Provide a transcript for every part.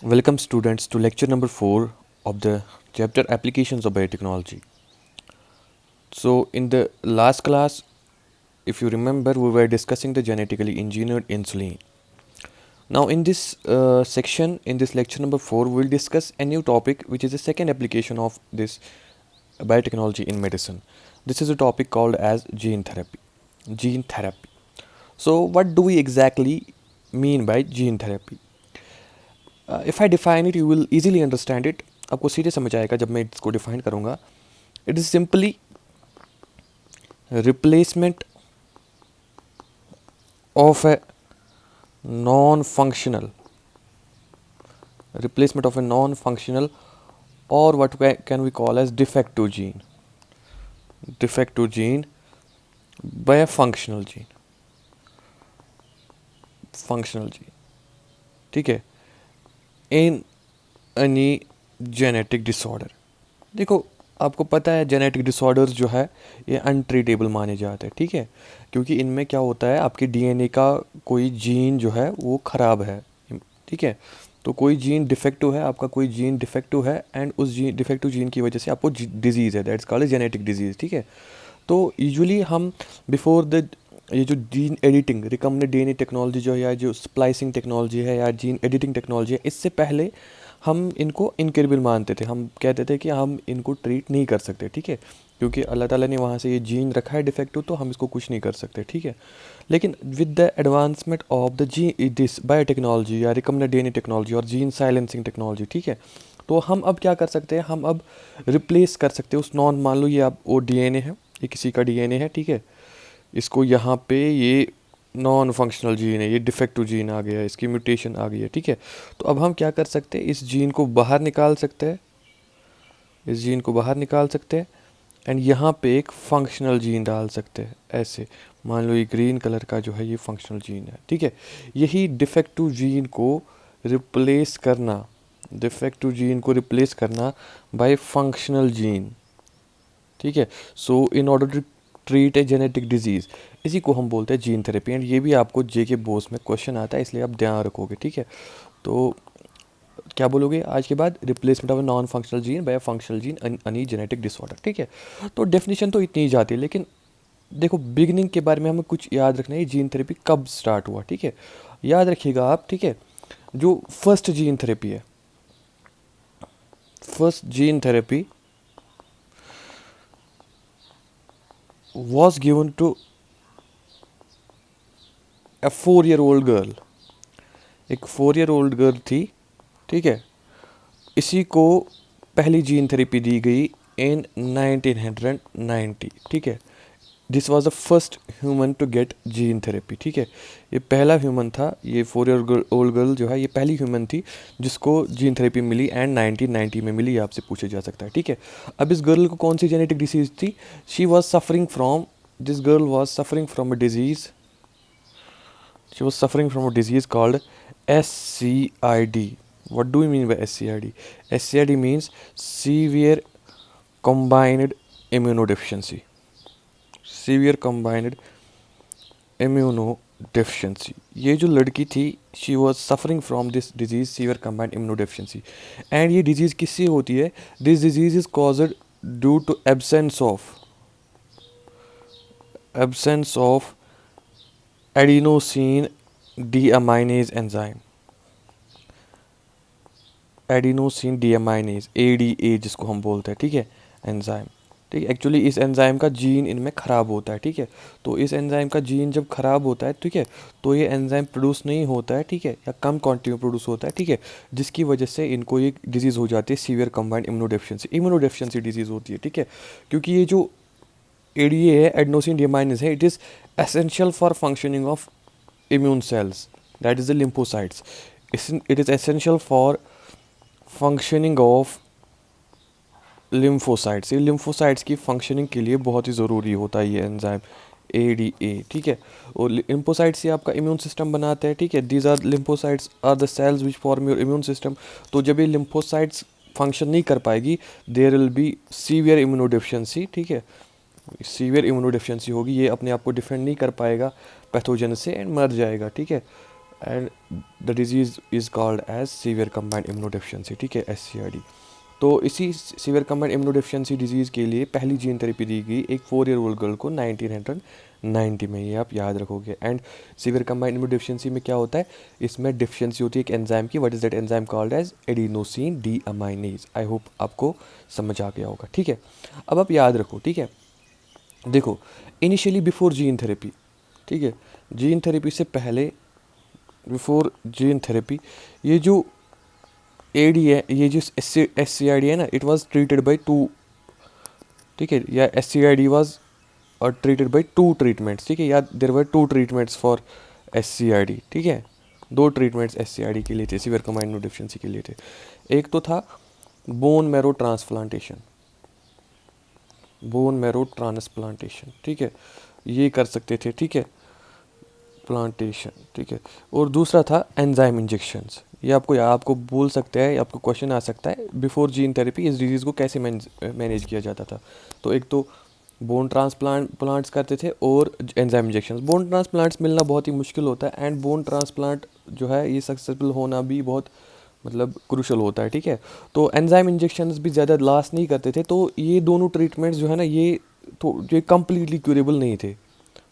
Welcome students to lecture number 4 of the chapter Applications of Biotechnology. So in the last class, if you remember, we were discussing the genetically engineered insulin. Now in this section, in this lecture number 4, we'll discuss a new topic which is the second application of this biotechnology in medicine. This is a topic called as gene therapy. Gene therapy. So what do we exactly mean by gene therapy? If I define it, you will easily understand it. आपको सीधे समझ आएगा जब मैं इसको define करूँगा. It is simply replacement of a non-functional or what can we call as defective gene by a functional gene. ठीक है. इन एनी जेनेटिक डिसऑर्डर. देखो, आपको पता है जेनेटिक डिसऑर्डर्स जो है ये अनट्रीटेबल माने जाते हैं. ठीक है, क्योंकि इनमें क्या होता है, आपके डीएनए का कोई जीन जो है वो ख़राब है. ठीक है, तो कोई जीन डिफेक्टिव है, आपका कोई जीन डिफेक्टिव है एंड उस जीन डिफेक्टिव जीन की वजह से आपको डिजीज़ है, दैट्स कॉल्ड जेनेटिक डिजीज़. ठीक है, तो यूजुअली हम बिफोर द ये जो gene editing recombinant DNA technology जो है या जो स्प्लाइसिंग टेक्नोलॉजी है या जीन एडिटिंग टेक्नोलॉजी है, इससे पहले हम इनको इनक्रेडिबल मानते थे. हम कहते थे कि हम इनको ट्रीट नहीं कर सकते. ठीक है, क्योंकि अल्लाह ताला ने वहाँ से ये जीन रखा है डिफेक्टिव, तो हम इसको कुछ नहीं कर सकते. ठीक है, लेकिन with the advancement of the G this biotechnology या रिकम्बिनेंट डीएनए टेक्नोलॉजी और जीन साइलेंसिंग टेक्नोलॉजी, ठीक है, तो हम अब क्या कर सकते हैं, हम अब रिप्लेस कर सकते हैं उस नॉन, मान लो ये आप वो डीएनए है, ये किसी का डीएनए है. ठीक है, इसको यहाँ पे ये नॉन फंक्शनल जीन है, ये डिफेक्टिव जीन आ गया है, इसकी म्यूटेशन आ गई है. ठीक है, तो अब हम क्या कर सकते हैं, इस जीन को बाहर निकाल सकते हैं, एंड यहाँ पे एक फंक्शनल जीन डाल सकते हैं. ऐसे मान लो ये ग्रीन कलर का जो है ये फंक्शनल जीन है. ठीक है, यही डिफेक्टिव जीन को रिप्लेस करना बाय फंक्शनल जीन. ठीक है, so in order to treat a genetic disease, इसी को हम बोलते हैं जीन थेरेपी. एंड ये भी आपको जेके बोस में क्वेश्चन आता है, इसलिए आप ध्यान रखोगे. ठीक है, तो क्या बोलोगे आज के बाद, replacement of non functional gene by functional gene any genetic disorder. ठीक है, तो डेफिनेशन तो इतनी ही जाती है, लेकिन देखो बिगिनिंग के बारे में हमें कुछ याद रखना है, जीन थेरेपी कब स्टार्ट हुआ. ठीक है, याद रखिएगा आप. ठीक है, जो first gene therapy was given to a 4-year-old girl. एक 4-year-old गर्ल थी. ठीक है, इसी को पहली जीन थेरेपी दी गई इन 1990. ठीक है, this was the first human to get gene therapy. ठीक है, ये पहला ह्यूमन था, ये 4-year-old गर्ल जो है ये पहली ह्यूमन थी जिसको जीन थेरेपी मिली, एंड 1990 में मिली, आपसे पूछा जा सकता है. ठीक है, अब इस गर्ल को कौन सी जेनेटिक डिसीज़ थी, she was suffering from this girl was suffering from a disease she was suffering from a disease called SCID. What do you mean by SCID? SCID means severe combined immunodeficiency. ये जो लड़की थी, she was suffering from this disease severe combined immunodeficiency. And ये disease किससे होती है, this disease is caused due to absence of adenosine deaminase enzyme. Adenosine deaminase, ADA जिसको हम बोलते हैं. ठीक है, एंजाइम. ठीक है, एक्चुअली इस एंजाइम का जीन इनमें ख़राब होता है. ठीक है, तो इस एंजाइम का जीन जब ख़राब होता है, ठीक है, तो ये एंजाइम प्रोड्यूस नहीं होता है. ठीक है, या कम क्वांटिटी में प्रोड्यूस होता है. ठीक है, जिसकी वजह से इनको ये डिजीज़ हो जाती है सीवियर कंबाइंड इम्यूनोडेफिशिएंसी डिजीज़ होती है. ठीक है, क्योंकि ये जो ADA है, एडिनोसिन डीअमाइनेज है, it is essential for functioning of immune cells, that is the lymphocytes. It is essential for functioning of lymphocytes. ये lymphocytes की functioning के लिए बहुत ही ज़रूरी होता है ये एंजाइम ADA. ठीक है, और lymphocytes से आपका इम्यून सिस्टम बनाते हैं. ठीक है, these are lymphocytes are the cells which form your immune system. तो जब ये lymphocytes फंक्शन नहीं कर पाएगी, there will be severe immunodeficiency. ठीक है, सीवियर इम्यूनोडेफिशिएंसी होगी, ये अपने आप को डिफेंड नहीं कर पाएगा पैथोजन से एंड मर जाएगा. ठीक है, and the disease is called as severe combined immunodeficiency, ठीक है, SCID। तो इसी सीवियर कंबाइंड इम्यूनोडेफिशिएंसी डिजीज़ के लिए पहली जीन थेरेपी दी गई एक 4 ईयर ओल्ड गर्ल को 1990 में, ये आप याद रखोगे। एंड सीवियर कंबाइंड इम्यूनोडेफिशिएंसी में क्या होता है, इसमें डिफिशिएंसी होती है एक एंजाइम की, what is that enzyme called as adenosine deaminase. I hope आपको समझ आ गया होगा, ठीक है। अब आप याद रखो, ठीक है। देखो, इनिशियली बिफोर जीन थेरेपी, ठीक है, जीन थेरेपी से पहले, बिफोर जीन थेरेपी, ये जो AD है, ये जो SCID है ना, it was treated by two, ठीक है, या SCID was treated by two treatments, ठीक है, या there were two treatments for SCID, ठीक है। दो ट्रीटमेंट्स SCID के लिए थे, सीवियर कंबाइंड इम्यूनोडेफिशिएंसी के लिए थे। एक तो था bone marrow transplantation, bone marrow transplantation, ठीक है, ये कर सकते थे, ठीक है, प्लांटेशन, ठीक है। और दूसरा था एंजाइम इंजेक्शंस। ये आपको बोल सकते हैं, आपको क्वेश्चन आ सकता है बिफोर जीन थेरेपी इस डिजीज़ को कैसे मैनेज किया जाता था। तो एक तो बोन प्लांट्स करते थे और एंजाइम इंजेक्शंस। बोन ट्रांसप्लांट्स मिलना बहुत ही मुश्किल होता है, एंड बोन ट्रांसप्लांट जो है ये सक्सेसफुल होना भी बहुत मतलब क्रूशल होता है, ठीक है। तो एंजाइम इंजेक्शंस भी ज़्यादा लास्ट नहीं करते थे। तो ये दोनों ट्रीटमेंट्स जो है ना, ये कम्प्लीटली क्यूरेबल नहीं थे,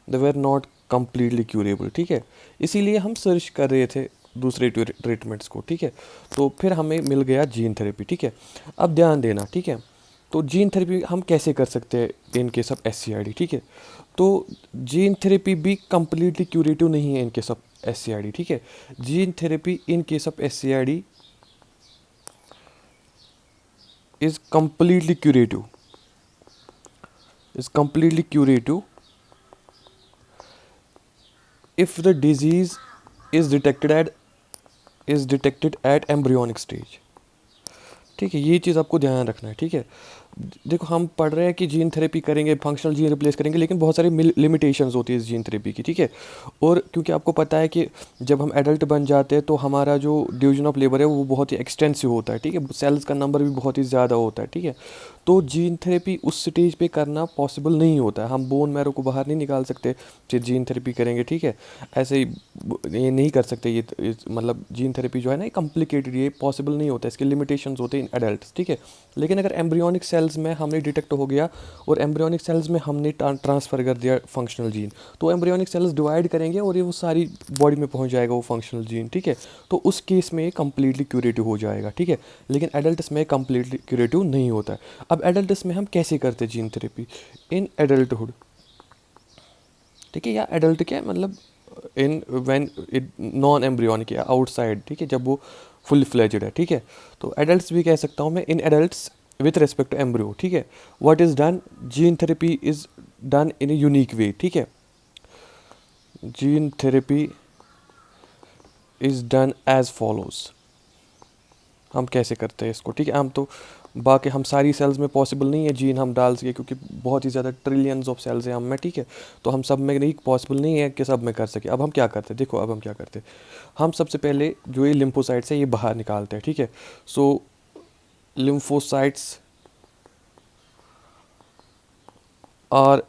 दे वर नॉट कम्प्लीटली क्यूरेबल, ठीक है। इसीलिए हम सर्च कर रहे थे दूसरे ट्रीटमेंट्स को, ठीक है। तो फिर हमें मिल गया जीन थेरेपी, ठीक है। अब ध्यान देना, ठीक है। तो जीन थेरेपी हम कैसे कर सकते हैं इन केस ऑफ SCID, ठीक है। तो जीन थेरेपी भी कम्प्लीटली क्यूरेटिव नहीं है इन केस ऑफ SCID, ठीक है। Gene therapy in case of SCID is completely curative, is completely curative if the disease is detected at embryonic stage, ठीक है। ये चीज़ आपको ध्यान रखना है, ठीक है। देखो, हम पढ़ रहे हैं कि जीन थेरेपी करेंगे, फंक्शनल जीन रिप्लेस करेंगे, लेकिन बहुत सारी लिमिटेशंस होती है इस जीन थेरेपी की, ठीक है। और क्योंकि आपको पता है कि जब हम एडल्ट बन जाते हैं तो हमारा जो डिवीजन ऑफ लेबर है वो बहुत ही एक्सटेंसिव होता है, ठीक है, सेल्स का नंबर भी बहुत ही ज़्यादा होता है, ठीक है। तो जीन थेरेपी उस स्टेज पे करना पॉसिबल नहीं होता है। हम बोन मैरो को बाहर नहीं निकाल सकते फिर जीन थेरेपी करेंगे, ठीक है। ऐसे ही ये नहीं कर सकते, मतलब जीन थेरेपी जो है ना, ये कॉम्प्लिकेटेड, ये पॉसिबल नहीं होता, इसके लिमिटेशंस होते हैं इन एडल्ट, ठीक है। लेकिन अगर एम्ब्रियोनिक सेल्स में हमने डिटेक्ट हो गया और एम्ब्रियोनिक सेल्स में हमने ट्रांसफ़र कर दिया फंक्शनल जीन, तो एम्ब्रियोनिक सेल्स डिवाइड करेंगे और ये वो सारी बॉडी में पहुंच जाएगा वो फंक्शनल जीन, ठीक है। तो उस केस में ये कम्प्लीटली क्यूरेटिव हो जाएगा, ठीक है। लेकिन एडल्ट्स में कम्प्लीटली क्यूरेटिव नहीं होता है। अब एडल्ट्स में हम कैसे करते हैं जीन थेरेपी इन एडल्टहुड, ठीक है, या एडल्ट क्या मतलब in when it non embryonic या आउटसाइड, ठीक है, जब वो फुल फ्लेजेड है, ठीक है। तो एडल्ट्स भी कह सकता हूँ मैं, in adults with respect to embryo, ठीक है, what is done, gene therapy is done in a unique way, ठीक है। Gene therapy is done as follows. हम कैसे करते हैं इसको, ठीक है। हम तो बाकी हम सारी सेल्स में पॉसिबल नहीं है जीन हम डाल सके, क्योंकि बहुत ही ज़्यादा ट्रिलियंस ऑफ सेल्स हैं हम में, ठीक है। तो हम सब में नहीं, पॉसिबल नहीं है कि सब में कर सके। अब हम क्या करते हैं, देखो अब हम क्या करते हैं, हम सबसे पहले जो ये लिम्फोसाइट्स है ये बाहर निकालते हैं, ठीक है। So lymphocytes are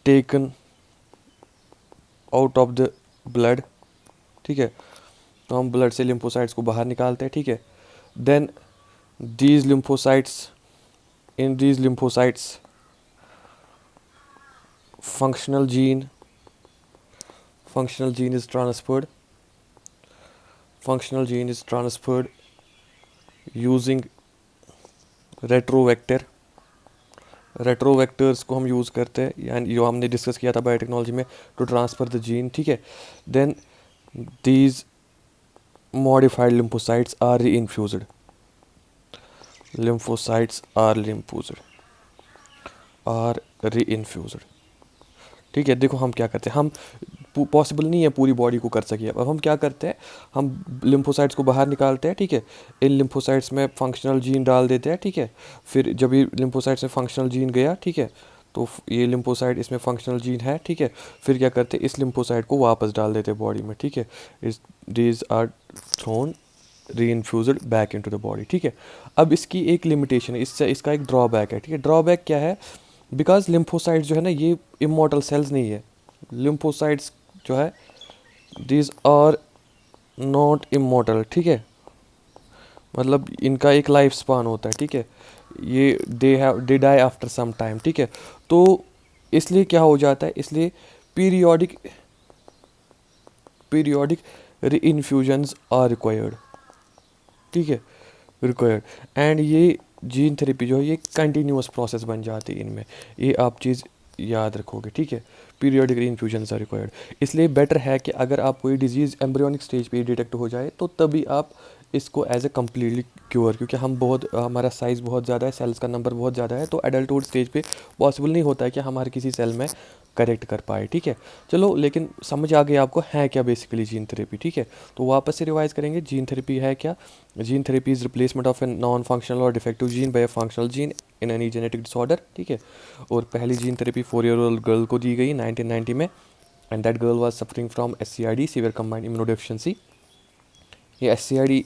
taken out of the blood, ठीक है। तो हम ब्लड से लिम्फोसाइट्स को बाहर निकालते हैं, ठीक है। Then these lymphocytes in these lymphocytes functional gene is transferred, functional gene is transferred using रेट्रोवेक्टर्स को हम यूज़ करते हैं, यानी जो हमने डिस्कस किया था बायोटेक्नोलॉजी में, टू ट्रांसफ़र द जीन, ठीक है। Then these modified lymphocytes are reinfused, lymphocytes are reinfused, ठीक है। देखो हम क्या करते हैं, हम पॉसिबल नहीं है पूरी बॉडी को कर सके। अब हम क्या करते हैं, हम लिम्फोसाइट्स को बाहर निकालते हैं, ठीक है। इन लिम्फोसाइट्स में फंक्शनल जीन डाल देते हैं, ठीक है। फिर जब ये लिम्फोसाइट्स में फंक्शनल जीन गया, ठीक है, तो ये लिम्फोसाइट इसमें फंक्शनल जीन है, ठीक है। फिर क्या करते हैं, इस लिम्फोसाइट को वापस डाल देते हैं बॉडी में, ठीक है। These are thrown reinfused back into the body, ठीक है। अब इसकी एक लिमिटेशन है, इसका एक ड्रॉबैक है, ठीक है। ड्रॉबैक क्या है, बिकॉज लिम्फोसाइट्स जो है ना ये इमॉर्टल सेल्स नहीं है। लिम्फोसाइट्स जो है दीज आर नॉट इमोर्टल, ठीक है, मतलब इनका एक लाइफ स्पान होता है, ठीक है, ये they die after some time, ठीक है। तो इसलिए क्या हो जाता है, इसलिए periodic periodic reinfusions are required, ठीक है, रिक्वायर्ड। एंड ये जीन थेरेपी जो है ये कंटिन्यूस प्रोसेस बन जाती है इनमें, ये आप चीज़ याद रखोगे, ठीक है। पीरियोडिक इन्फ्यूजन आर रिक्वायर्ड, इसलिए बेटर है कि अगर आप कोई डिजीज़ एम्ब्रियोनिक स्टेज पे डिटेक्ट हो जाए तो तभी आप इसको एज ए कम्प्लीटली क्योर, क्योंकि हम बहुत हमारा साइज़ बहुत ज़्यादा है, सेल्स का नंबर बहुत ज़्यादा है, तो एडल्टहुड स्टेज पे पॉसिबल नहीं होता है कि हम हर किसी सेल में करेक्ट कर पाए, ठीक है। चलो, लेकिन समझ आ गया आपको है क्या बेसिकली जीन थेरेपी, ठीक है। तो वापस से रिवाइज करेंगे, जीन थेरेपी है क्या। Gene therapy is replacement of a non functional और defective gene by a functional gene in any genetic disorder, ठीक है। और पहली gene therapy 4 year old girl को दी गई 1990 में, and that girl was suffering from SCID, severe combined immunodeficiency. ये SCID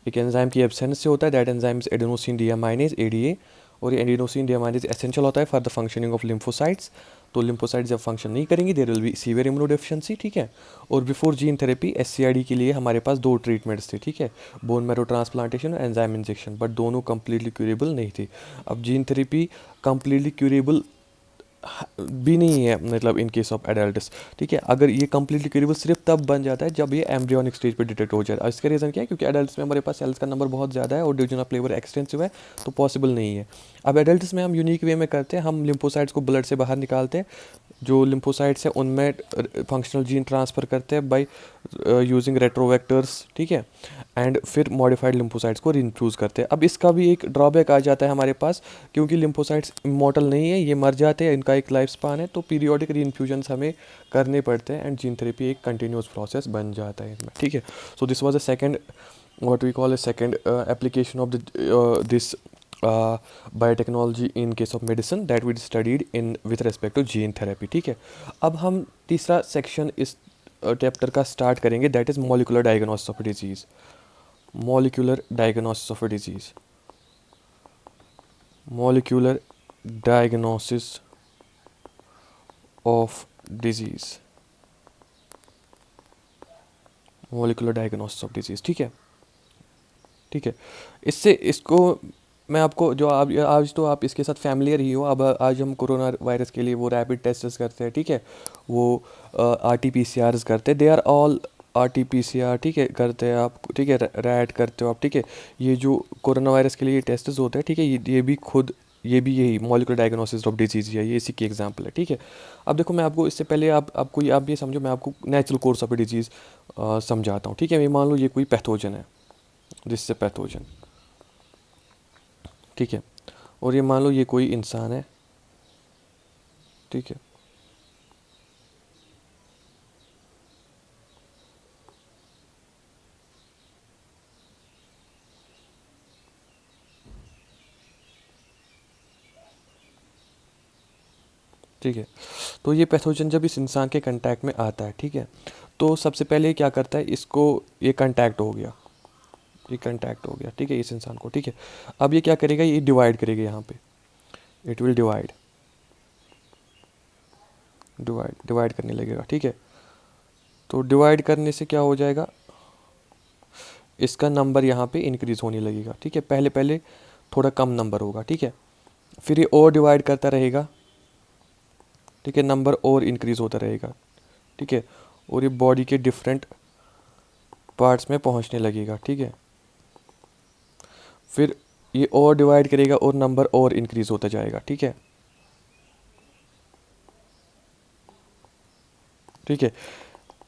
एक एंजाइम की एब्सेंस से होता है, that enzyme is adenosine deaminase ADA, और ये एडेनोसिन डियामाइनेज एसेंशियल होता है for the functioning of lymphocytes. तो लिम्फोसाइट्स जब फंक्शन नहीं करेंगी there will be severe immunodeficiency, ठीक है। और बिफोर जीन थेरेपी SCID के लिए हमारे पास 2 ट्रीटमेंट्स थे, ठीक है, बोन मैरो ट्रांसप्लांटेशन और एंजाइम इंजेक्शन, बट दोनों कंप्लीटली क्यूरेबल नहीं थी। अब जीन थेरेपी कंप्लीटली क्यूरेबल भी नहीं है, मतलब इन केस ऑफ एडल्ट्स, ठीक है। अगर ये कंप्लीटली क्यूरेबल सिर्फ तब बन जाता है जब ये एम्ब्रियोनिक स्टेज पे डिटेक्ट हो जाए। और इसका रीज़न क्या है, क्योंकि एडल्ट्स में हमारे पास सेल्स का नंबर बहुत ज़्यादा है और डिवीजन ऑफ लेबर एक्सटेंसिव है, तो पॉसिबल नहीं है। अब एडल्ट्स में हम यूनिक वे में करते हैं, हम लिम्फोसाइट्स को ब्लड से बाहर निकालते हैं, जो लिम्फोसाइट्स है उनमें फंक्शनल जीन ट्रांसफ़र करते हैं बाई यूजिंग रेट्रोवेक्टर्स, ठीक है, एंड फिर मॉडिफाइड लिम्फोसाइट्स को रीइंफ्यूज़ करते हैं। अब इसका भी एक ड्रॉबैक आ जाता है हमारे पास, क्योंकि लिम्फोसाइट्स इमॉर्टल नहीं है, ये मर जाते हैं, इनका एक लाइफ स्पान है, तो पीरियोडिक रीइंफ्यूजन्स हमें करने पड़ते हैं, एंड जीन थेरेपी एक कंटिन्यूस प्रोसेस बन जाता है इसमें, ठीक है। So this was a second, what we call a second application of this biotechnology in case of medicine that we studied in with respect to gene therapy, ठीक है। अब हम तीसरा सेक्शन इस चैप्टर का स्टार्ट करेंगे, that is molecular diagnosis of disease. Molecular diagnosis of disease, molecular diagnosis of disease, molecular diagnosis of disease, ठीक है, ठीक है। इससे इसको मैं आपको जो आप आज तो आप इसके साथ फैमिलियर ही हो। अब आज हम कोरोना वायरस के लिए वो रैपिड टेस्ट करते हैं, ठीक है, वो RT-PCR करते हैं, दे आर ऑल RT-PCR, ठीक है, करते हैं आप, ठीक है, रैट करते हो आप, ठीक है। ये जो कोरोना वायरस के लिए टेस्ट होते हैं, ठीक है, ये भी खुद ये भी यही मॉलिक्यूलर डायग्नोसिस ऑफ डिजीज़ है, ये इसी की एग्जांपल है, ठीक है। अब देखो, मैं आपको इससे पहले आप ये समझो, मैं आपको नेचुरल कोर्स ऑफ डिजीज़ समझाता हूँ, ठीक है। मैं मान लो ये कोई पैथोजन है, जिससे पैथोजन, ठीक है, और ये मान लो ये कोई इंसान है, ठीक है, ठीक है। तो ये पैथोजन जब इस इंसान के कांटेक्ट में आता है, ठीक है, तो सबसे पहले क्या करता है, इसको ये कांटेक्ट हो गया, ये कांटेक्ट हो गया, ठीक है, इस इंसान को, ठीक है। अब ये क्या करेगा, ये डिवाइड करेगा यहाँ पे, it will divide, divide divide करने लगेगा, ठीक है। तो डिवाइड करने से क्या हो जाएगा, इसका नंबर यहाँ पे इंक्रीज होने लगेगा, ठीक है। पहले पहले थोड़ा कम नंबर होगा, ठीक है, फिर ये और डिवाइड करता रहेगा, ठीक है, नंबर और इंक्रीज होता रहेगा, ठीक है, और ये बॉडी के डिफरेंट पार्ट्स में पहुंचने लगेगा, ठीक है। फिर ये और डिवाइड करेगा और नंबर और इंक्रीज होता जाएगा, ठीक है, ठीक है।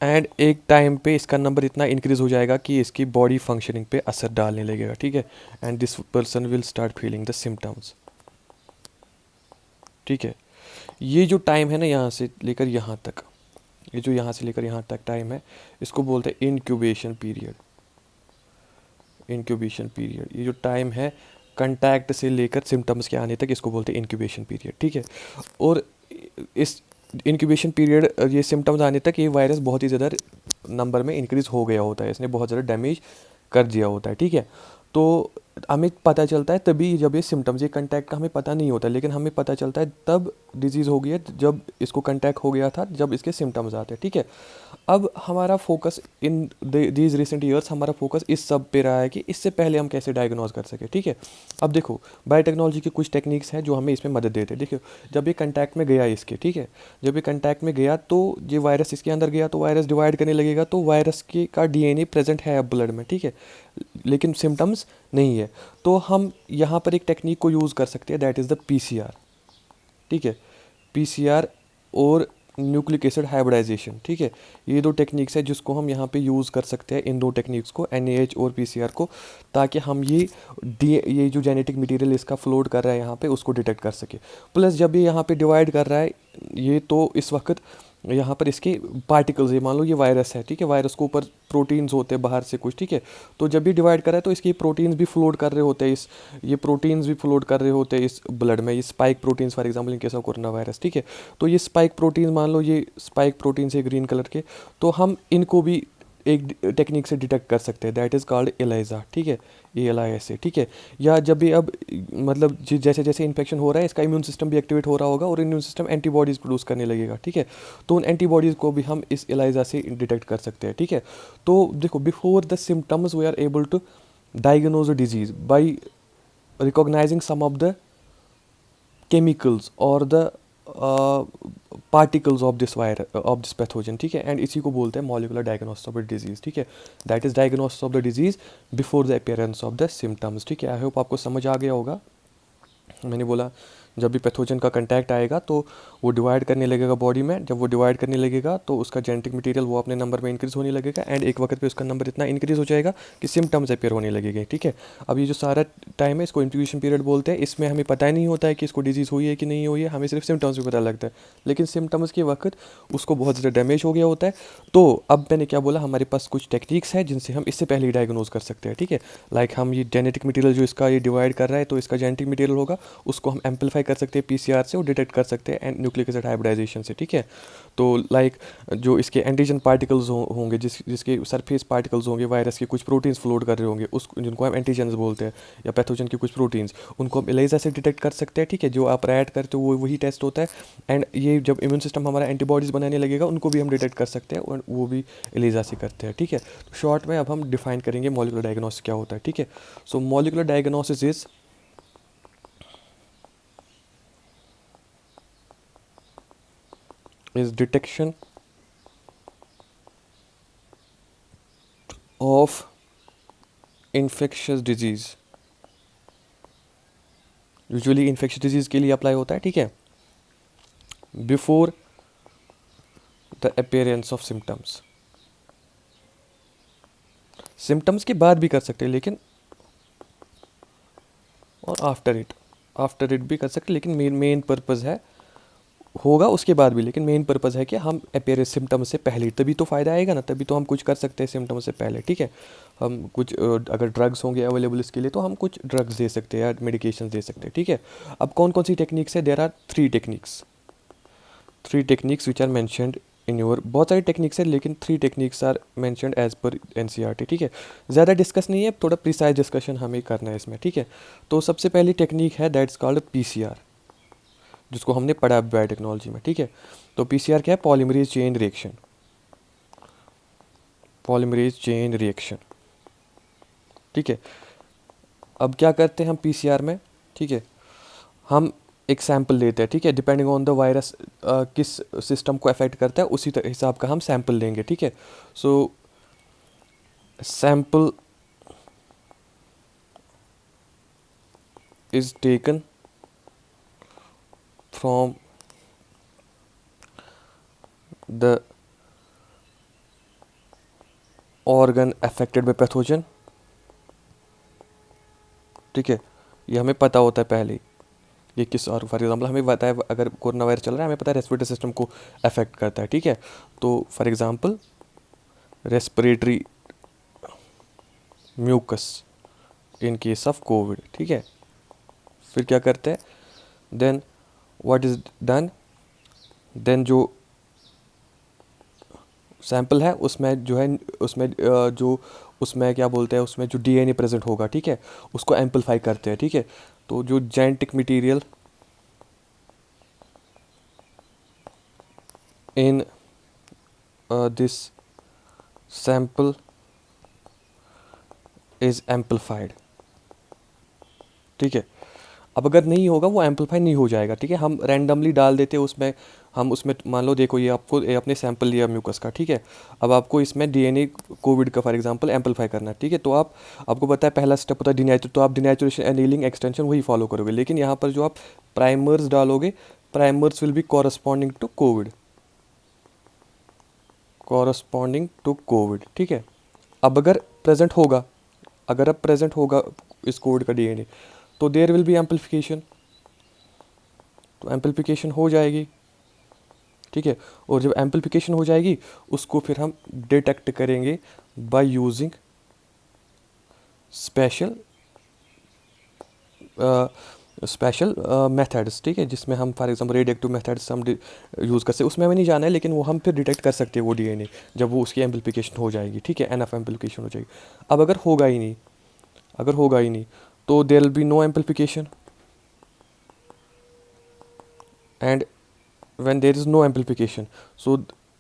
एंड एक टाइम पे इसका नंबर इतना इंक्रीज हो जाएगा कि इसकी बॉडी फंक्शनिंग पे असर डालने लगेगा, ठीक है, and this person will start feeling the symptoms, ठीक है। ये जो टाइम है ना, यहाँ से लेकर यहाँ तक, ये जो यहाँ से लेकर यहाँ तक टाइम है, इसको बोलते हैं इंक्यूबेशन पीरियड, इंक्यूबेशन पीरियड। ये जो टाइम है कंटैक्ट से लेकर सिम्टम्स के आने तक, इसको बोलते हैं इंक्यूबेशन पीरियड, ठीक है। और इस इंक्यूबेशन पीरियड, ये सिम्टम्स आने तक ये वायरस बहुत ही ज़्यादा नंबर में इंक्रीज़ हो गया होता है, इसने बहुत ज़्यादा डैमेज कर दिया होता है, ठीक है। तो हमें पता चलता है तभी जब ये सिम्टम्स, ये कंटैक्ट का हमें पता नहीं होता, लेकिन हमें पता चलता है तब डिजीज़ हो गई है जब इसको कंटैक्ट हो गया था, जब इसके सिम्टम्स आते हैं, ठीक है। अब हमारा focus in these recent years, हमारा फोकस इस सब पे रहा है कि इससे पहले हम कैसे डायग्नोज कर सके, ठीक है। अब देखो बायोटेक्नोलॉजी की कुछ टेक्निक्स हैं जो हमें इसमें मदद देते हैं। देखो जब ये कंटैक्ट में गया इसके, ठीक है, जब ये कंटैक्ट में गया तो ये वायरस इसके अंदर गया तो वायरस डिवाइड करने लगेगा, तो वायरस के का डीएनए प्रेजेंट है अब ब्लड में, ठीक है, लेकिन सिम्टम्स नहीं है। तो हम यहाँ पर एक टेक्निक को यूज़ कर सकते हैं, दैट इज़ द पीसीआर, ठीक है, पीसीआर और न्यूक्लिक एसिड हाइब्रिडाइजेशन, ठीक है। ये दो टेक्निक्स है जिसको हम यहाँ पे यूज़ कर सकते हैं, इन दो टेक्निक्स को, एनएएच और पीसीआर को, ताकि हम ये जो जेनेटिक मटेरियल इसका फ्लोट कर रहा है यहाँ पे उसको डिटेक्ट कर सके। प्लस जब ये यहाँ पे डिवाइड कर रहा है ये, तो इस वक्त यहाँ पर इसके पार्टिकल्स, ये मान लो ये वायरस है, ठीक है, वायरस के ऊपर प्रोटीन्स होते हैं बाहर से कुछ, ठीक है, तो जब भी डिवाइड कर रहा है तो इसके प्रोटीन्स भी फ्लोट कर रहे होते हैं, ये प्रोटीन्स भी फ्लोट कर रहे होते हैं इस ब्लड में, ये spike proteins for example in case of corona virus, ठीक है। तो ये स्पाइक प्रोटीन, मान लो ये स्पाइक प्रोटीन्स है ग्रीन कलर के, तो हम इनको भी एक टेक्निक से डिटेक्ट कर सकते हैं, दैट इज़ कॉल्ड एलाइजा, ठीक है, ALISA, ठीक है। या जब भी अब मतलब जैसे जैसे इन्फेक्शन हो रहा है इसका इम्यून सिस्टम भी एक्टिवेट हो रहा होगा और इम्यून सिस्टम एंटीबॉडीज़ प्रोड्यूस करने लगेगा, ठीक है, तो उन एंटीबॉडीज़ को भी हम इस एलाइजा से डिटेक्ट कर सकते हैं, ठीक है। तो देखो before the symptoms we are able to diagnose the disease by recognising some of the chemicals or the particles of this virus of this pathogen, ठीक है, एंड इसी को बोलते हैं molecular diagnosis of the disease, ठीक है, that is diagnosis of the disease before the appearance of the symptoms, ठीक है। आई होप आपको समझ आ गया होगा। मैंने बोला जब भी पैथोजन का कंटैक्ट आएगा तो वो डिवाइड करने लगेगा बॉडी में, जब वो डिवाइड करने लगेगा तो उसका जेनेटिक मटेरियल वो अपने नंबर में इंक्रीज़ होने लगेगा, एंड एक वक्त पे उसका नंबर इतना इंक्रीज़ हो जाएगा कि सिम्टम्स अपीयर होने लगेंगे, ठीक है। अब ये जो सारा टाइम है इसको इंक्यूबेशन पीरियड बोलते हैं, इसमें हमें पता ही नहीं होता है कि इसको डिजीज़ हुई है कि नहीं हुई है, हमें सिर्फ सिम्टम्स भी पता लगता है, लेकिन सिम्टम्स के वक्त उसको बहुत ज़्यादा डैमेज हो गया होता है। तो अब मैंने क्या बोला, हमारे पास कुछ टेक्निक्स है जिनसे हम इससे पहले ही डायग्नोज कर सकते हैं, ठीक है। लाइक हम ये जेनेटिक मटेरियल जो इसका ये डिवाइड कर रहा है तो इसका जेनेटिक मटेरियल होगा, उसको हम एम्पलीफाई कर सकते हैं पीसीआर से और डिटेक्ट कर सकते हैं एंड न्यूक्लिक एसिड हाइब्रिडाइजेशन से, ठीक है। तो लाइक जो इसके एंटीजन पार्टिकल्स होंगे, जिसके सरफेस पार्टिकल्स होंगे, वायरस के कुछ प्रोटीन्स फ्लोट कर रहे होंगे, उस जिनको हम एंटीजन्स बोलते हैं, या पैथोजन के कुछ प्रोटीन्स, उनको हम एलाइजा से डिटेक्ट कर सकते हैं, ठीक है। जो आप रैट करते हो वो वही टेस्ट होता है, एंड ये जब इम्यून सिस्टम हमारा एंटीबॉडीज़ बनाने लगेगा उनको भी हम डिटेक्ट कर सकते हैं और वो भी एलाइजा से करते हैं, ठीक है। तो शॉर्ट में अब हम डिफाइन करेंगे मॉलिकुलर डायग्नोसिस क्या होता है, ठीक है। So molecular diagnosis is detection of infectious disease, usually infectious disease के लिए अप्लाई होता है, ठीक है, before the appearance of symptoms. Symptoms के बाद भी कर सकते हैं लेकिन, और आफ्टर इट भी कर सकते हैं, लेकिन मेन पर्पज़ है, होगा उसके बाद भी, लेकिन मेन पर्पज़ है कि हम अपीयरेंस सिम्टम्स से पहले, तभी तो फ़ायदा आएगा ना, तभी तो हम कुछ कर सकते हैं सिम्टम्स से पहले, ठीक है। हम कुछ अगर ड्रग्स होंगे अवेलेबल इसके लिए तो हम कुछ ड्रग्स दे सकते हैं या मेडिकेशन दे सकते हैं, ठीक है। अब कौन कौन सी टेक्निक्स है, there are three techniques which are mentioned in your, बहुत सारी टेक्निक्स है लेकिन three techniques are mentioned as per NCERT, ठीक है। ज़्यादा डिस्कस नहीं है, थोड़ा प्रिसाइज डिस्कशन हमें करना है इसमें, ठीक है। तो सबसे पहली टेक्निक है दैट्स कॉल्ड पीसीआर, जिसको हमने पढ़ा बायोटेक्नोलॉजी में, ठीक है। तो पीसीआर क्या है, पॉलीमरेज चेन रिएक्शन, ठीक है। अब क्या करते हैं हम पीसीआर में, ठीक है, हम एक सैंपल लेते हैं, ठीक है, डिपेंडिंग ऑन द वायरस किस सिस्टम को अफेक्ट करता है उसी हिसाब का हम सैंपल लेंगे, ठीक है। So sample is taken from the organ affected by pathogen, ठीक है, ये हमें पता होता है पहले ही, ये किस, और फॉर एग्जांपल हमें पता है अगर कोरोना वायरस चल रहा है हमें पता है रेस्पिरेटरी सिस्टम को अफेक्ट करता है, ठीक है। तो for example respiratory mucus in case of COVID, ठीक है। फिर क्या करते हैं, then what is done, then जो सैंपल है उसमें जो है उसमें क्या बोलते हैं, उसमें जो डीएनए प्रेजेंट होगा, ठीक है, उसको एम्पलीफाई करते हैं, ठीक है। तो जो genetic material in this sample is amplified, ठीक है। अब अगर नहीं होगा वो एम्पलीफाई नहीं हो जाएगा, ठीक है। हम रैंडमली डाल देते हैं उसमें, हम उसमें मान लो देखो ये आपको ये अपने सैंपल लिया म्यूकस का, ठीक है। अब आपको इसमें डीएनए कोविड का फॉर एग्जांपल एम्पलीफाई करना है, ठीक है। तो आपको पता है पहला स्टेप होता है डिनेचर, तो आप डिनेचुरेशन एनीलिंग एक्सटेंशन वही फॉलो करोगे, लेकिन यहाँ पर जो आप प्राइमर्स डालोगे, primers will be corresponding to COVID, corresponding to COVID, ठीक है। अब अगर प्रेजेंट होगा, अगर अब प्रेजेंट होगा इस कोविड का डीएनए, तो देयर विल बी एम्पलीफिकेशन, तो एम्पलीफिकेशन हो जाएगी, ठीक है। और जब एम्पलीफिकेशन हो जाएगी उसको फिर हम डिटेक्ट करेंगे बाय यूजिंग स्पेशल मेथड्स, ठीक है, जिसमें हम फॉर एग्जांपल रेडिएक्टिव मेथड्स हम यूज़ कर सकते हैं, उसमें हमें नहीं जाना है, लेकिन वो हम फिर डिटेक्ट कर सकते हैं वो डीएनए जब वो उसकी एम्पलीफिकेशन हो जाएगी, ठीक है, एनफ एम्पलीफिकेशन हो जाएगी। अब अगर होगा ही नहीं, अगर होगा ही नहीं, तो there will be no amplification, and when there is no amplification, so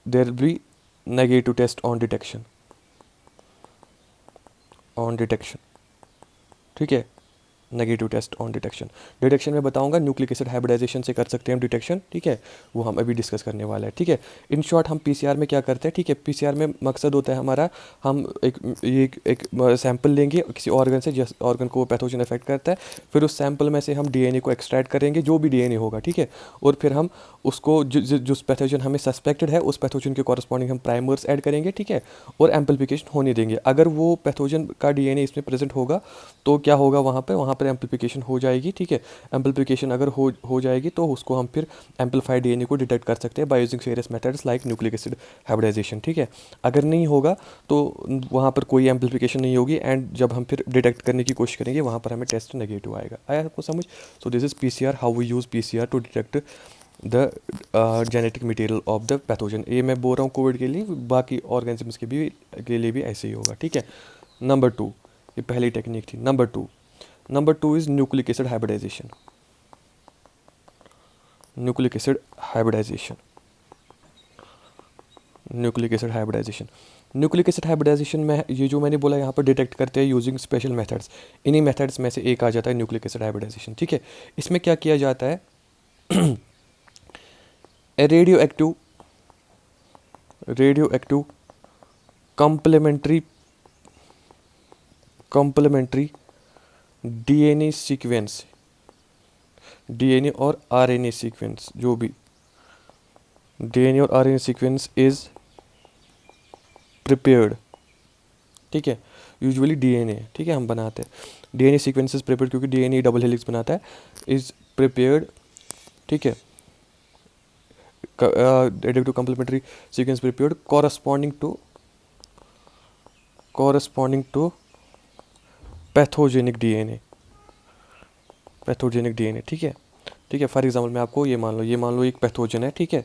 there will be negative test on detection, ठीक है। Negative test on detection, detection में बताऊंगा न्यूक्लिक एसिड हाइब्रिडाइजेशन से कर सकते हैं हम डिटेक्शन, ठीक है, वो हम अभी डिस्कस करने वाला है, ठीक है। इन शॉर्ट हम पीसीआर में क्या करते हैं, ठीक है, पीसीआर में मकसद होता है हमारा, हम एक सैंपल लेंगे किसी ऑर्गन से जिस ऑर्गन को पैथोजन इफेक्ट करता है, फिर उस सैंपल में से हम डीएनए को एक्सट्रैक्ट करेंगे, जो भी डीएनए होगा, ठीक है, और फिर हम उसको जिस पैथोजन हमें सस्पेक्टेड है उस पैथोजन के कॉरस्पॉन्डिंग हम प्राइमर्स ऐड करेंगे, ठीक है, और एम्पलीफिकेशन होने देंगे। अगर वो पैथोजन का डीएनए इसमें प्रेजेंट होगा तो क्या होगा, वहाँ पर एम्पलीफिकेशन हो जाएगी, ठीक है। एम्पलीफिकेशन अगर हो जाएगी तो उसको हम फिर एम्पलीफाइड डीएनए को डिटेक्ट कर सकते हैं by using various methods like nucleic acid hybridization, ठीक है। अगर नहीं होगा तो वहाँ पर कोई एम्पलीफिकेशन नहीं होगी, एंड जब हम फिर डिटेक्ट करने की कोशिश करेंगे वहाँ पर हमें टेस्ट नेगेटिव आएगा। आया आपको समझ? So this is PCR, how we use PCR to detect the genetic material of the pathogen. ये मैं बोल रहा हूँ कोविड के लिए, बाकी ऑर्गेनिजम्स के लिए भी ऐसे ही होगा, ठीक है। नंबर 2, ये पहली टेक्निक थी। Number two is nucleic acid hybridization. Nucleic acid hybridization, nucleic acid hybridization, nucleic acid hybridization में ये जो मैंने बोला यहाँ पर डिटेक्ट करते हैं यूजिंग स्पेशल मेथड्स, इन्हीं मेथड्स में से एक आ जाता है न्यूक्लिक एसिड हाइब्रिडाइजेशन, ठीक है। इसमें क्या किया जाता है, radioactive complementary DNA sequence, DNA और आरएनए सीक्वेंस, जो भी डीएनए और आरएनए सीक्वेंस इज प्रिपेयर्ड, ठीक है। यूजुअली डीएनए, ठीक है, हम बनाते हैं डीएनए सीक्वेंस इज प्रिपेयर्ड, क्योंकि डीएनए डबल हेलिक्स बनाता है, इज प्रिपेयर्ड, ठीक है। Radio complementary sequence prepared corresponding to pathogenic DNA, ठीक है, ठीक है। फॉर एग्जांपल मैं आपको ये मान लो एक पैथोजन है, ठीक है,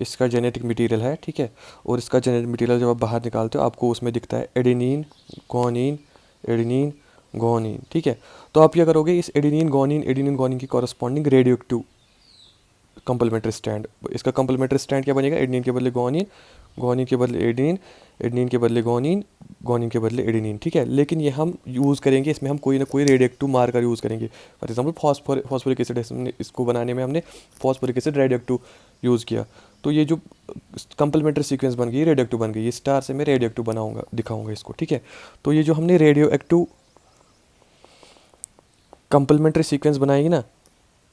इसका जेनेटिक मटेरियल है, ठीक है, और इसका जेनेटिक मटेरियल जब आप बाहर निकालते हो आपको उसमें दिखता है एडेनिन गोनिन, ठीक है। तो आप क्या करोगे, इस एडेनिन गोनिन की corresponding radioactive complementary strand, इसका कम्प्लीमेंट्री स्टैंड क्या बनेगा, एडेनिन के बदले गोनिन के बदले एडेनिन के बदले गोनिन के बदले एडेनिन, ठीक है। लेकिन ये हम यूज़ करेंगे, इसमें हम कोई ना कोई रेडियोएक्टिव मार्कर यूज़ करेंगे। फॉर एग्जांपल फॉस्फोरिक एसिड, इसको बनाने में हमने फॉस्फोरिक एसिड रेडियोएक्टिव यूज़ किया, तो ये जो कंप्लीमेंट्री सीक्वेंस बन गई रेडियोएक्टिव बन गई, ये स्टार से मैं रेडियोएक्टिव बनाऊंगा, दिखाऊंगा इसको, ठीक है। तो ये जो हमने रेडियोएक्टिव कंप्लीमेंट्री सीक्वेंस बनाएगी ना,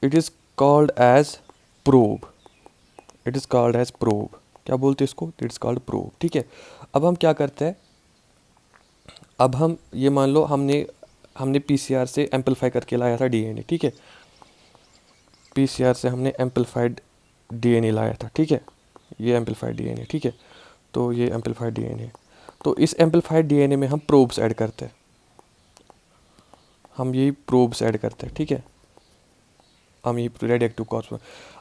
it is called as probe, क्या बोलते हैं इसको, इट्स कॉल्ड प्रोब, ठीक है। अब हम क्या करते हैं, अब हम ये मान लो हमने पीसीआर से एम्पलीफाई करके लाया था डीएनए, ठीक है, पीसीआर से हमने एम्पलीफाइड डीएनए लाया था, ठीक है, ये एम्पलीफाइड डीएनए, ठीक है। तो ये एम्पलीफाइड डीएनए, तो इस एम्पलीफाइड डीएनए में हम प्रोब्स ऐड करते हैं, ठीक है, हम ये रेडियोएक्टिव कॉर्स,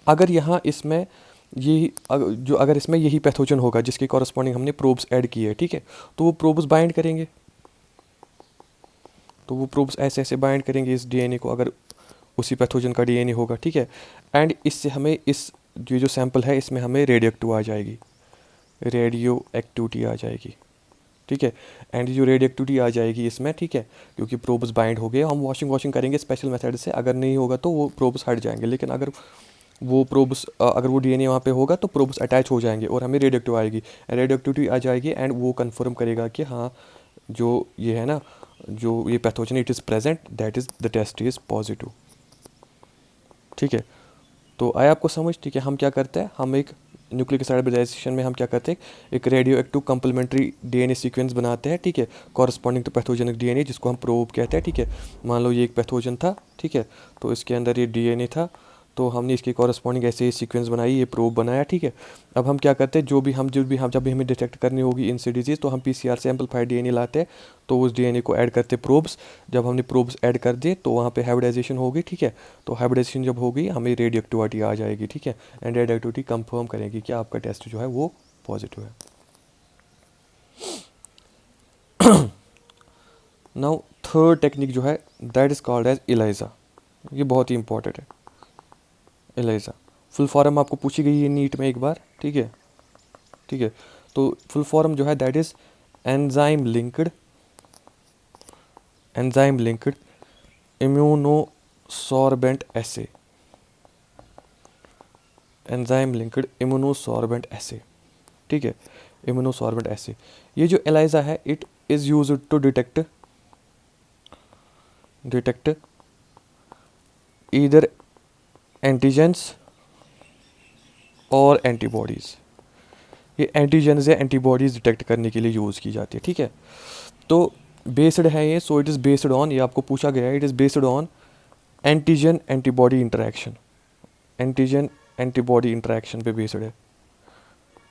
अगर यहाँ इसमें अगर इसमें यही पैथोजन होगा जिसके कॉरस्पॉन्डिंग हमने प्रोब्स ऐड किए हैं, ठीक है, तो वो प्रोब्स बाइंड करेंगे, ऐसे बाइंड करेंगे इस डीएनए को, अगर उसी पैथोजन का डीएनए होगा, ठीक है। एंड इससे हमें इस ये जो सैंपल है इसमें हमें रेडियो एक्टिव आ जाएगी, रेडियो एक्टिविटी आ जाएगी, ठीक है। एंड जो रेडियो एक्टिविटी आ जाएगी इसमें, ठीक है, क्योंकि प्रोब्स बाइंड हो गए, हम वॉशिंग करेंगे स्पेशल मेथड से, अगर नहीं होगा तो वो प्रोब्स हट जाएंगे, लेकिन अगर वो प्रोब्स अगर वो डीएनए वहाँ पे होगा तो प्रोब्स अटैच हो जाएंगे और हमें रेडियो एक्टिव आएगी, रेडियो एक्टिविटी आ जाएगी एंड वो कंफर्म करेगा कि हाँ जो ये है ना, जो ये pathogen it is present, that is the test is positive, ठीक है। तो आया आपको समझ, ठीक है। हम क्या करते हैं, हम एक न्यूक्लिक एसिड हाइब्रिडाइजेशन में हम क्या करते हैं, एक radio active complementary DNA sequence बनाते हैं, ठीक है, कॉरस्पॉन्डिंग टू पैथोजेनिक डीएनए, जिसको हम प्रोब कहते हैं, ठीक है। मान लो ये एक पैथोजन था, ठीक है, तो इसके अंदर ये डीएनए था, तो हमने इसके कॉरस्पॉन्डिंग ऐसे ही सीक्वेंस बनाई, ये प्रोब बनाया, ठीक है। अब हम क्या करते हैं, जो भी हम जब भी हमें डिटेक्ट करनी होगी इनसे डिजीज़, तो हम पीसीआर से एम्पलीफाइड डीएनए लाते हैं, तो उस डीएनए को ऐड करते प्रोब्स, जब हमने प्रोब्स ऐड कर दिए तो वहाँ पे हाइब्रिडाइजेशन होगी, ठीक है। तो हाइब्रिडाइजेशन जब होगी हमें रेडियो एक्टिविटी आ जाएगी, ठीक है, एंड रेडियो एक्टिविटी कंफर्म करेगी कि आपका टेस्ट जो है वो पॉजिटिव है। नाउ थर्ड टेक्निक जो है that is called as ELISA, ये बहुत ही इंपॉर्टेंट है। इलाइजा फुल फॉर्म आपको पूछी गई है नीट में एक बार, ठीक है, ठीक है। तो फुल फॉर्म जो है that is enzyme linked immunosorbent assay, enzyme linked immunosorbent assay, ठीक है, इम्यूनोसॉर्बेंट एसे। ये जो एलाइजा है it is used to detect either antigens और एंटीबॉडीज़, ये एंटीजेंस या एंटीबॉडीज़ डिटेक्ट करने के लिए यूज़ की जाती है, ठीक है। तो बेस्ड है ये, so it is based on, ये आपको पूछा गया है, it is based on antigen antibody interaction, antigen antibody interaction पे बेस्ड है,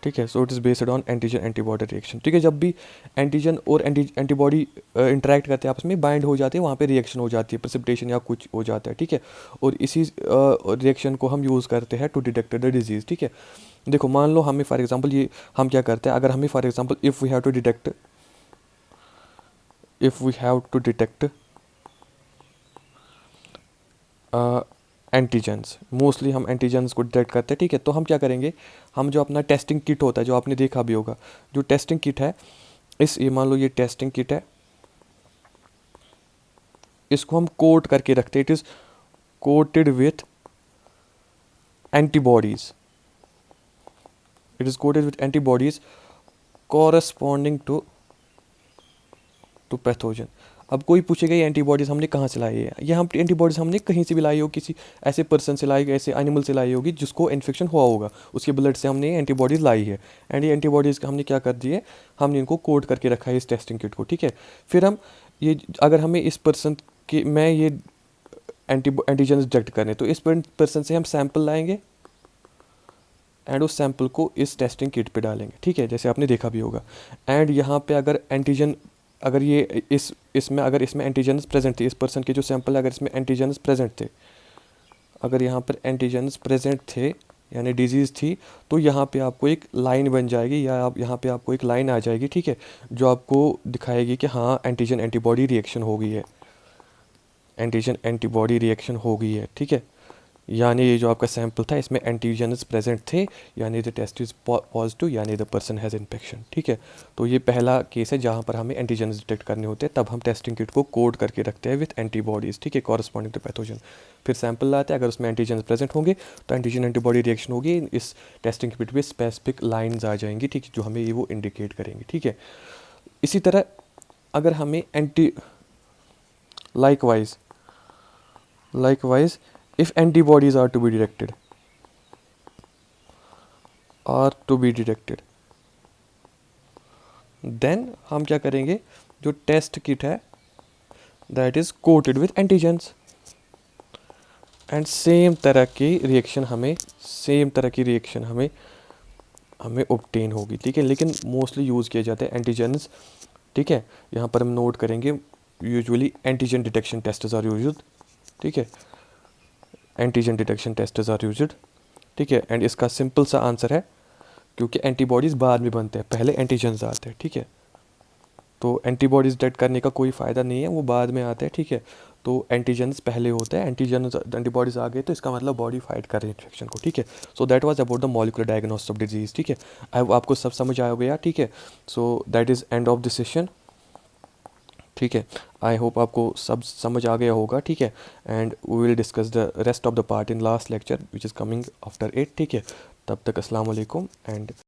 ठीक है। So it is based on antigen antibody reaction, ठीक है। जब भी एंटीजन और एंटीबॉडी इंटरेक्ट करते हैं आपस में, बाइंड हो जाते हैं, वहाँ पे रिएक्शन हो जाती है, प्रेसिपिटेशन या कुछ हो जाता है, ठीक है। और इसी रिएक्शन को हम यूज़ करते हैं टू डिटेक्ट द डिजीज़, ठीक है। देखो मान लो हमें फॉर एग्जांपल, ये हम क्या करते हैं, अगर हमें for example if we have to detect antigens, mostly हम एंटीजेंस को डिटेक्ट करते हैं, ठीक है। तो हम क्या करेंगे, हम जो अपना टेस्टिंग किट होता है, जो आपने देखा भी होगा, जो टेस्टिंग किट है, ये मान लो ये टेस्टिंग किट है, इसको हम कोट करके रखते हैं, it is coated with antibodies, it is coated with antibodies corresponding to pathogen. अब कोई पूछेगा ये एंटीबॉडीज़ हमने कहाँ से लाई है, ये हम एंटीबॉडीज़ हमने कहीं से भी लाई हो, किसी ऐसे पर्सन से लाई, ऐसे एनिमल से लाई होगी जिसको इन्फेक्शन हुआ होगा, उसके ब्लड से हमने एंटीबॉडीज़ लाई है, एंड ये एंटीबॉडीज़ हमने क्या कर दिए, हमने इनको कोड करके रखा है इस टेस्टिंग किट को, ठीक है। फिर हम ये अगर हमें इस पर्सन के मैं ये एंटीजन डिटेक्ट करने, तो इस पर्सन से हम सैंपल लाएंगे एंड उस सैंपल को इस टेस्टिंग किट पे डालेंगे, ठीक है, जैसे आपने देखा भी होगा। एंड यहाँ पे अगर एंटीजन, अगर ये इसमें अगर इसमें एंटीजेंस प्रेजेंट थे, इस पर्सन के जो सैंपल है अगर इसमें एंटीजेंस प्रेजेंट थे, अगर यहाँ पर एंटीजेंस प्रेजेंट थे यानी डिजीज़ थी, तो यहाँ पे आपको एक लाइन बन जाएगी, या आप यहाँ पे आपको एक लाइन आ जाएगी, ठीक है, जो आपको दिखाएगी कि हाँ एंटीजन एंटीबॉडी रिएक्शन हो गई है, एंटीजन एंटीबॉडी रिएक्शन हो गई है, ठीक है। यानी ये जो आपका सैंपल था इसमें एंटीजेंस प्रेजेंट थे, यानी द टेस्ट इज पॉजिटिव, यानी द पर्सन हैज़ इन्फेक्शन, ठीक है। तो ये पहला केस है जहाँ पर हमें एंटीजेंस डिटेक्ट करने होते हैं, तब हम टेस्टिंग किट को कोड करके रखते हैं विथ एंटीबॉडीज़, ठीक है, कॉरस्पॉन्डिंग टू पैथोजन। फिर सैंपल लाते हैं, अगर उसमें एंटीजेंस प्रेजेंट होंगे तो एंटीजन एंटीबॉडी रिएक्शन होगी, इस टेस्टिंग किट में स्पेसिफिक लाइन्स आ जाएंगी, ठीक है, जो हमें ये वो इंडिकेट करेंगे, ठीक है। इसी तरह अगर हमें likewise if antibodies are to be detected then हम क्या करेंगे, जो टेस्ट किट है that is coated with antigens, and same तरह की रिएक्शन हमें ऑब्टेन होगी, ठीक है। लेकिन मोस्टली यूज़ किए जाते हैं एंटीजेंस, ठीक है। यहाँ पर हम नोट करेंगे usually antigen detection tests are used, ठीक है, antigen detection tests are used, ठीक है। एंड इसका सिंपल सा आंसर है, क्योंकि एंटीबॉडीज़ बाद में बनते हैं, पहले एंटीजन्स आते हैं, ठीक है। तो एंटीबॉडीज़ डिटेक्ट करने का कोई फ़ायदा नहीं है, वो बाद में आते हैं, ठीक है। तो एंटीजन्स पहले होते हैं, एंटीजन एंटीबॉडीज आ गए तो इसका मतलब बॉडी फाइट कर रही है इन्फेक्शन को, ठीक है। So that was about the molecular diagnosis of disease, ठीक है। आपको सब समझ आ गया, ठीक है। So that is end of the session, ठीक है। आई होप आपको सब समझ आ गया होगा, ठीक है। And we will discuss the rest of the part in last lecture which is coming after 8, ठीक है। तब तक अस्सलाम वालेकुम एंड